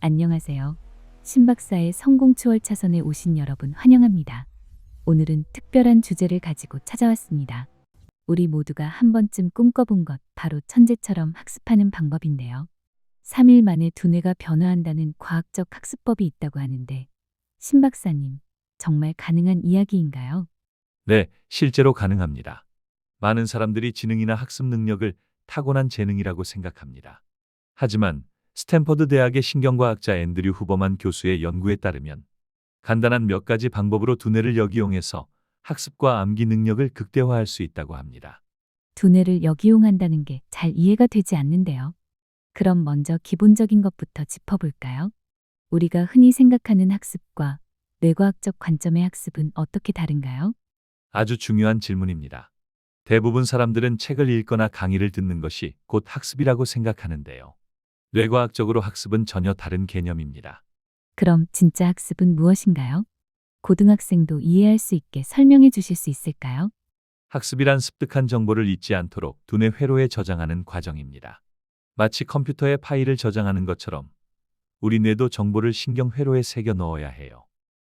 안녕하세요. 신박사의 성공 추월 차선에 오신 여러분 환영합니다. 오늘은 특별한 주제를 가지고 찾아왔습니다. 우리 모두가 한 번쯤 꿈꿔본 것, 바로 천재처럼 학습하는 방법인데요. 3일 만에 두뇌가 변화한다는 과학적 학습법이 있다고 하는데, 신박사님, 정말 가능한 이야기인가요? 네, 실제로 가능합니다. 많은 사람들이 지능이나 학습 능력을 타고난 재능이라고 생각합니다. 하지만 스탠퍼드 대학의 신경과학자 앤드류 후버만 교수의 연구에 따르면 간단한 몇 가지 방법으로 두뇌를 역이용해서 학습과 암기 능력을 극대화할 수 있다고 합니다. 두뇌를 역이용한다는 게 잘 이해가 되지 않는데요. 그럼 먼저 기본적인 것부터 짚어볼까요? 우리가 흔히 생각하는 학습과 뇌과학적 관점의 학습은 어떻게 다른가요? 아주 중요한 질문입니다. 대부분 사람들은 책을 읽거나 강의를 듣는 것이 곧 학습이라고 생각하는데요. 뇌과학적으로 학습은 전혀 다른 개념입니다. 그럼 진짜 학습은 무엇인가요? 고등학생도 이해할 수 있게 설명해 주실 수 있을까요? 학습이란 습득한 정보를 잊지 않도록 두뇌 회로에 저장하는 과정입니다. 마치 컴퓨터에 파일을 저장하는 것처럼 우리 뇌도 정보를 신경 회로에 새겨 넣어야 해요.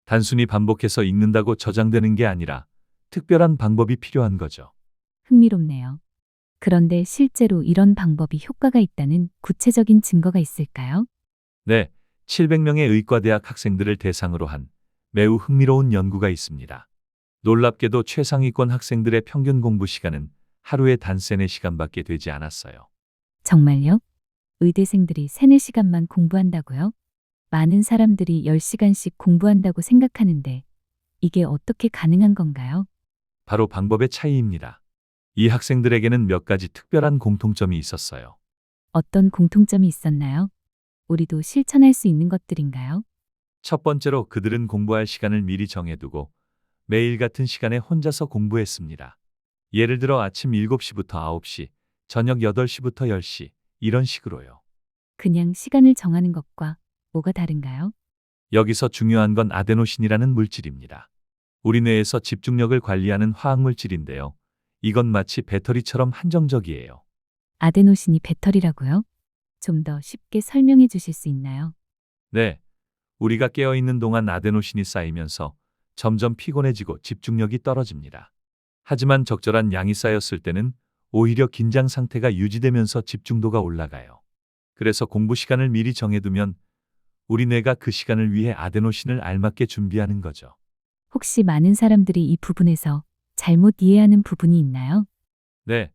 단순히 반복해서 읽는다고 저장되는 게 아니라 특별한 방법이 필요한 거죠. 흥미롭네요. 그런데 실제로 이런 방법이 효과가 있다는 구체적인 증거가 있을까요? 네, 700명의 의과대학 학생들을 대상으로 한 매우 흥미로운 연구가 있습니다. 놀랍게도 최상위권 학생들의 평균 공부 시간은 하루에 단 3-4시간밖에 되지 않았어요. 정말요? 의대생들이 3, 4시간만 공부한다고요? 많은 사람들이 10시간씩 공부한다고 생각하는데 이게 어떻게 가능한 건가요? 바로 방법의 차이입니다. 이 학생들에게는 몇 가지 특별한 공통점이 있었어요. 어떤 공통점이 있었나요? 우리도 실천할 수 있는 것들인가요? 첫 번째로 그들은 공부할 시간을 미리 정해두고 매일 같은 시간에 혼자서 공부했습니다. 예를 들어 아침 7시부터 9시, 저녁 8시부터 10시, 이런 식으로요. 그냥 시간을 정하는 것과 뭐가 다른가요? 여기서 중요한 건 아데노신이라는 물질입니다. 우리 뇌에서 집중력을 관리하는 화학물질인데요. 이건 마치 배터리처럼 한정적이에요. 아데노신이 배터리라고요? 좀 더 쉽게 설명해 주실 수 있나요? 네, 우리가 깨어있는 동안 아데노신이 쌓이면서 점점 피곤해지고 집중력이 떨어집니다. 하지만 적절한 양이 쌓였을 때는 오히려 긴장 상태가 유지되면서 집중도가 올라가요. 그래서 공부 시간을 미리 정해두면 우리 뇌가 그 시간을 위해 아데노신을 알맞게 준비하는 거죠. 혹시 많은 사람들이 이 부분에서 잘못 이해하는 부분이 있나요? 네,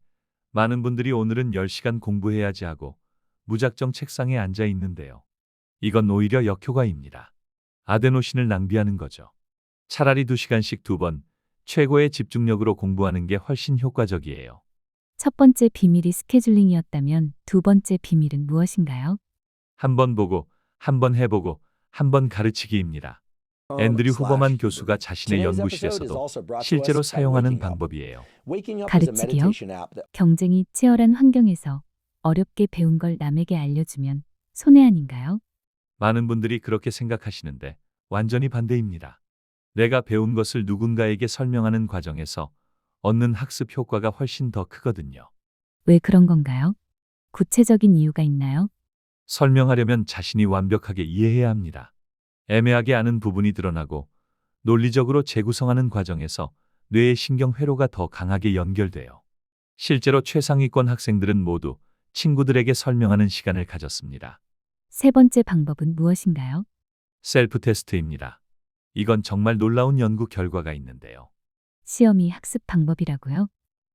많은 분들이 오늘은 10시간 공부해야지 하고 무작정 책상에 앉아 있는데요. 이건 오히려 역효과입니다. 아데노신을 낭비하는 거죠. 차라리 2시간씩 2번, 최고의 집중력으로 공부하는 게 훨씬 효과적이에요. 첫 번째 비밀이 스케줄링이었다면 두 번째 비밀은 무엇인가요? 한 번 보고, 한 번 해보고, 한 번 가르치기입니다. 앤드류 후버만 교수가 자신의 연구실에서도 실제로 사용하는 방법이에요. 가르치기요? 경쟁이 치열한 환경에서 어렵게 배운 걸 남에게 알려주면 손해 아닌가요? 많은 분들이 그렇게 생각하시는데 완전히 반대입니다. 내가 배운 것을 누군가에게 설명하는 과정에서 얻는 학습 효과가 훨씬 더 크거든요. 왜 그런 건가요? 구체적인 이유가 있나요? 설명하려면 자신이 완벽하게 이해해야 합니다. 애매하게 아는 부분이 드러나고 논리적으로 재구성하는 과정에서 뇌의 신경 회로가 더 강하게 연결돼요. 실제로 최상위권 학생들은 모두 친구들에게 설명하는 시간을 가졌습니다. 세 번째 방법은 무엇인가요? 셀프 테스트입니다. 이건 정말 놀라운 연구 결과가 있는데요. 시험이 학습 방법이라고요?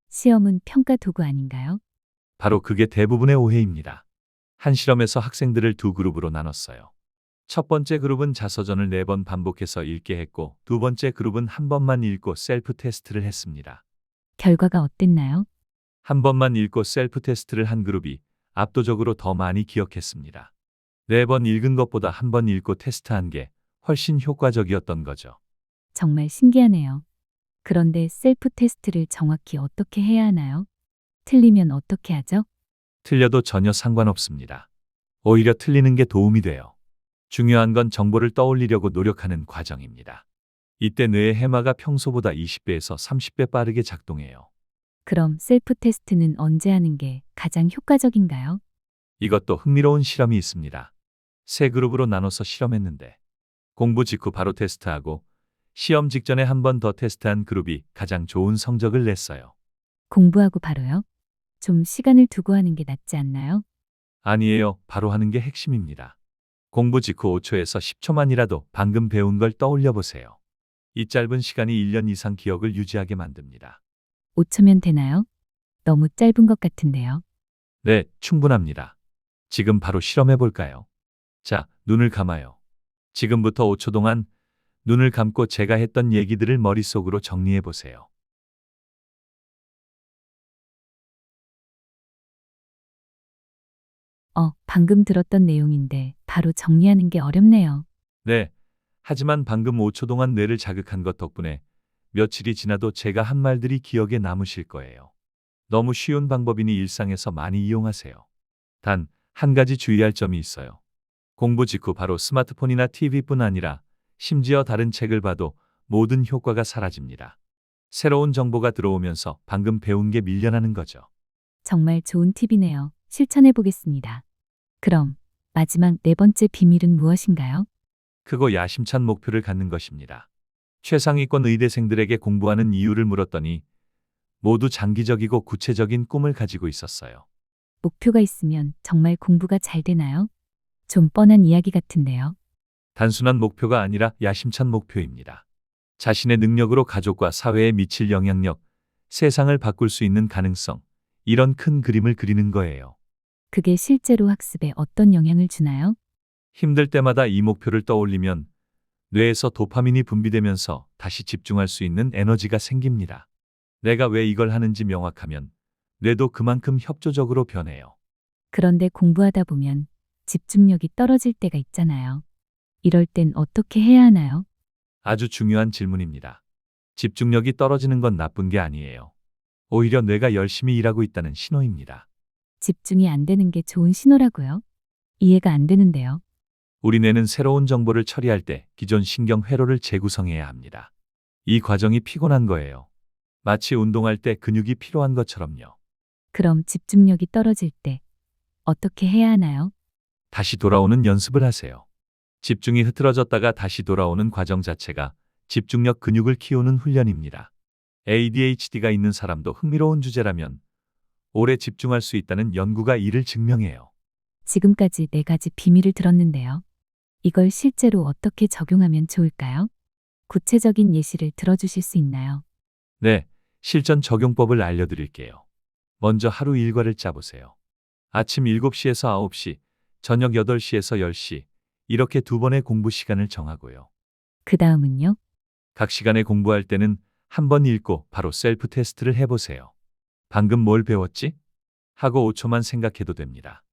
시험은 평가 도구 아닌가요? 바로 그게 대부분의 오해입니다. 한 실험에서 학생들을 두 그룹으로 나눴어요. 첫 번째 그룹은 자서전을 4번 반복해서 읽게 했고, 두 번째 그룹은 한 번만 읽고 셀프 테스트를 했습니다. 결과가 어땠나요? 한 번만 읽고 셀프 테스트를 한 그룹이 압도적으로 더 많이 기억했습니다. 4번 읽은 것보다 한 번 읽고 테스트한 게 훨씬 효과적이었던 거죠. 정말 신기하네요. 그런데 셀프 테스트를 정확히 어떻게 해야 하나요? 틀리면 어떻게 하죠? 틀려도 전혀 상관없습니다. 오히려 틀리는 게 도움이 돼요. 중요한 건 정보를 떠올리려고 노력하는 과정입니다. 이때 뇌의 해마가 평소보다 20배에서 30배 빠르게 작동해요. 그럼 셀프 테스트는 언제 하는 게 가장 효과적인가요? 이것도 흥미로운 실험이 있습니다. 세 그룹으로 나눠서 실험했는데 공부 직후 바로 테스트하고 시험 직전에 한 번 더 테스트한 그룹이 가장 좋은 성적을 냈어요. 공부하고 바로요? 좀 시간을 두고 하는 게 낫지 않나요? 아니에요. 바로 하는 게 핵심입니다. 공부 직후 5초에서 10초만이라도 방금 배운 걸 떠올려 보세요. 이 짧은 시간이 1년 이상 기억을 유지하게 만듭니다. 5초면 되나요? 너무 짧은 것 같은데요. 네, 충분합니다. 지금 바로 실험해 볼까요? 자, 눈을 감아요. 지금부터 5초 동안 눈을 감고 제가 했던 얘기들을 머릿속으로 정리해 보세요. 방금 들었던 내용인데 바로 정리하는 게 어렵네요. 네. 하지만 방금 5초 동안 뇌를 자극한 것 덕분에 며칠이 지나도 제가 한 말들이 기억에 남으실 거예요. 너무 쉬운 방법이니 일상에서 많이 이용하세요. 단, 한 가지 주의할 점이 있어요. 공부 직후 바로 스마트폰이나 TV뿐 아니라 심지어 다른 책을 봐도 모든 효과가 사라집니다. 새로운 정보가 들어오면서 방금 배운 게 밀려나는 거죠. 정말 좋은 팁이네요. 실천해 보겠습니다. 그럼 마지막 네 번째 비밀은 무엇인가요? 크고 야심찬 목표를 갖는 것입니다. 최상위권 의대생들에게 공부하는 이유를 물었더니 모두 장기적이고 구체적인 꿈을 가지고 있었어요. 목표가 있으면 정말 공부가 잘 되나요? 좀 뻔한 이야기 같은데요. 단순한 목표가 아니라 야심찬 목표입니다. 자신의 능력으로 가족과 사회에 미칠 영향력, 세상을 바꿀 수 있는 가능성, 이런 큰 그림을 그리는 거예요. 그게 실제로 학습에 어떤 영향을 주나요? 힘들 때마다 이 목표를 떠올리면 뇌에서 도파민이 분비되면서 다시 집중할 수 있는 에너지가 생깁니다. 내가 왜 이걸 하는지 명확하면 뇌도 그만큼 협조적으로 변해요. 그런데 공부하다 보면 집중력이 떨어질 때가 있잖아요. 이럴 땐 어떻게 해야 하나요? 아주 중요한 질문입니다. 집중력이 떨어지는 건 나쁜 게 아니에요. 오히려 뇌가 열심히 일하고 있다는 신호입니다. 집중이 안 되는 게 좋은 신호라고요? 이해가 안 되는데요. 우리 뇌는 새로운 정보를 처리할 때 기존 신경 회로를 재구성해야 합니다. 이 과정이 피곤한 거예요. 마치 운동할 때 근육이 필요한 것처럼요. 그럼 집중력이 떨어질 때 어떻게 해야 하나요? 다시 돌아오는 연습을 하세요. 집중이 흐트러졌다가 다시 돌아오는 과정 자체가 집중력 근육을 키우는 훈련입니다. ADHD가 있는 사람도 흥미로운 주제라면 오래 집중할 수 있다는 연구가 이를 증명해요. 지금까지 네 가지 비밀을 들었는데요. 이걸 실제로 어떻게 적용하면 좋을까요? 구체적인 예시를 들어주실 수 있나요? 네, 실전 적용법을 알려드릴게요. 먼저 하루 일과를 짜보세요. 아침 7시에서 9시, 저녁 8시에서 10시, 이렇게 두 번의 공부 시간을 정하고요. 그 다음은요? 각 시간에 공부할 때는 한 번 읽고 바로 셀프 테스트를 해보세요. 방금 뭘 배웠지? 하고 5초만 생각해도 됩니다.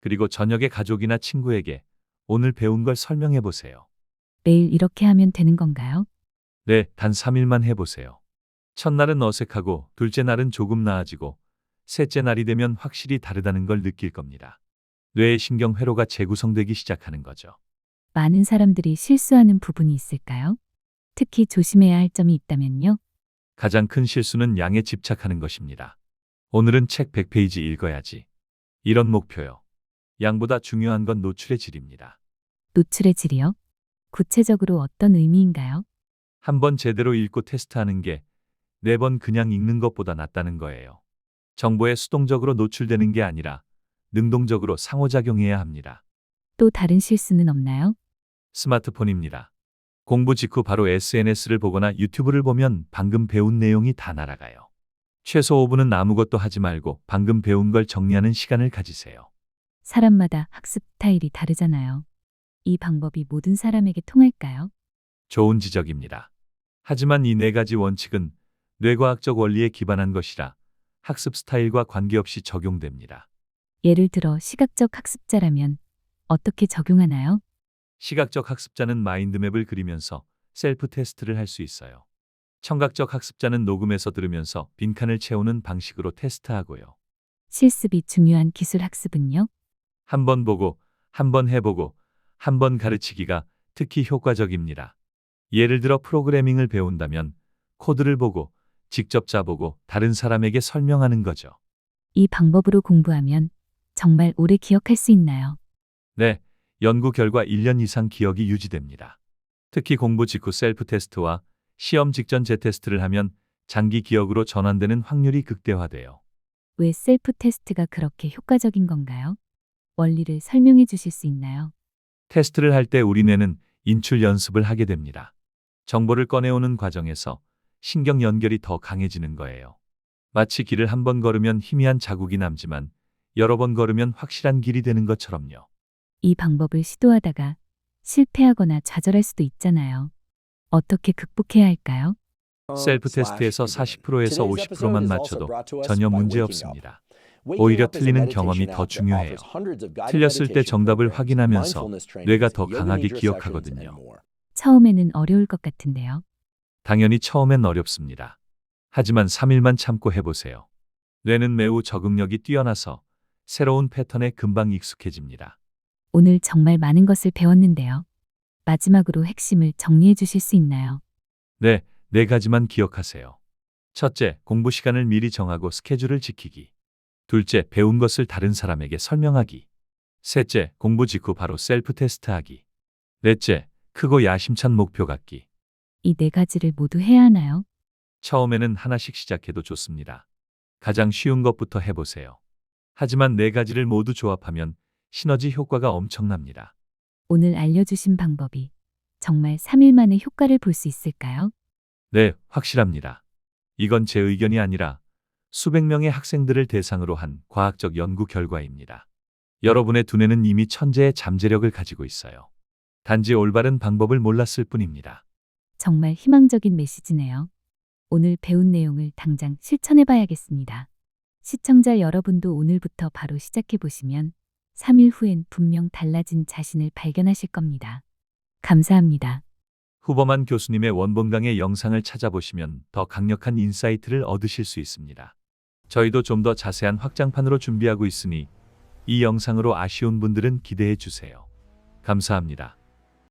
그리고 저녁에 가족이나 친구에게 오늘 배운 걸 설명해 보세요. 매일 이렇게 하면 되는 건가요? 네, 단 3일만 해보세요. 첫날은 어색하고 둘째 날은 조금 나아지고 셋째 날이 되면 확실히 다르다는 걸 느낄 겁니다. 뇌의 신경 회로가 재구성되기 시작하는 거죠. 많은 사람들이 실수하는 부분이 있을까요? 특히 조심해야 할 점이 있다면요? 가장 큰 실수는 양에 집착하는 것입니다. 오늘은 책 100페이지 읽어야지. 이런 목표요. 양보다 중요한 건 노출의 질입니다. 노출의 질이요? 구체적으로 어떤 의미인가요? 한 번 제대로 읽고 테스트하는 게 4번 그냥 읽는 것보다 낫다는 거예요. 정보에 수동적으로 노출되는 게 아니라 능동적으로 상호작용해야 합니다. 또 다른 실수는 없나요? 스마트폰입니다. 공부 직후 바로 SNS를 보거나 유튜브를 보면 방금 배운 내용이 다 날아가요. 최소 5분은 아무것도 하지 말고 방금 배운 걸 정리하는 시간을 가지세요. 사람마다 학습 스타일이 다르잖아요. 이 방법이 모든 사람에게 통할까요? 좋은 지적입니다. 하지만 이 4가지 원칙은 뇌과학적 원리에 기반한 것이라 학습 스타일과 관계없이 적용됩니다. 예를 들어 시각적 학습자라면 어떻게 적용하나요? 시각적 학습자는 마인드맵을 그리면서 셀프 테스트를 할 수 있어요. 청각적 학습자는 녹음해서 들으면서 빈칸을 채우는 방식으로 테스트하고요. 실습이 중요한 기술 학습은요? 한 번 보고, 한 번 해보고, 한 번 가르치기가 특히 효과적입니다. 예를 들어 프로그래밍을 배운다면 코드를 보고, 직접 짜보고 다른 사람에게 설명하는 거죠. 이 방법으로 공부하면 정말 오래 기억할 수 있나요? 네, 연구 결과 1년 이상 기억이 유지됩니다. 특히 공부 직후 셀프 테스트와 시험 직전 재테스트를 하면 장기 기억으로 전환되는 확률이 극대화돼요. 왜 셀프 테스트가 그렇게 효과적인 건가요? 원리를 설명해 주실 수 있나요? 테스트를 할 때 우리 뇌는 인출 연습을 하게 됩니다. 정보를 꺼내오는 과정에서 신경 연결이 더 강해지는 거예요. 마치 길을 한 번 걸으면 희미한 자국이 남지만 여러 번 걸으면 확실한 길이 되는 것처럼요. 이 방법을 시도하다가 실패하거나 좌절할 수도 있잖아요. 어떻게 극복해야 할까요? 셀프 테스트에서 40%에서 50%만 맞춰도 전혀 문제 없습니다. 오히려 틀리는 경험이 더 중요해요. 틀렸을 때 정답을 확인하면서 뇌가 더 강하게 기억하거든요. 처음에는 어려울 것 같은데요. 당연히 처음엔 어렵습니다. 하지만 3일만 참고 해보세요. 뇌는 매우 적응력이 뛰어나서 새로운 패턴에 금방 익숙해집니다. 오늘 정말 많은 것을 배웠는데요. 마지막으로 핵심을 정리해 주실 수 있나요? 네, 네 가지만 기억하세요. 첫째, 공부 시간을 미리 정하고 스케줄을 지키기. 둘째, 배운 것을 다른 사람에게 설명하기. 셋째, 공부 직후 바로 셀프 테스트하기. 넷째, 크고 야심찬 목표 갖기. 이 네 가지를 모두 해야 하나요? 처음에는 하나씩 시작해도 좋습니다. 가장 쉬운 것부터 해보세요. 하지만 네 가지를 모두 조합하면 시너지 효과가 엄청납니다. 오늘 알려주신 방법이 정말 3일 만에 효과를 볼 수 있을까요? 네, 확실합니다. 이건 제 의견이 아니라 수백 명의 학생들을 대상으로 한 과학적 연구 결과입니다. 여러분의 두뇌는 이미 천재의 잠재력을 가지고 있어요. 단지 올바른 방법을 몰랐을 뿐입니다. 정말 희망적인 메시지네요. 오늘 배운 내용을 당장 실천해 봐야겠습니다. 시청자 여러분도 오늘부터 바로 시작해 보시면 3일 후엔 분명 달라진 자신을 발견하실 겁니다. 감사합니다. 후범한 교수님의 원본 강의 영상을 찾아보시면 더 강력한 인사이트를 얻으실 수 있습니다. 저희도 좀 더 자세한 확장판으로 준비하고 있으니 이 영상으로 아쉬운 분들은 기대해 주세요. 감사합니다.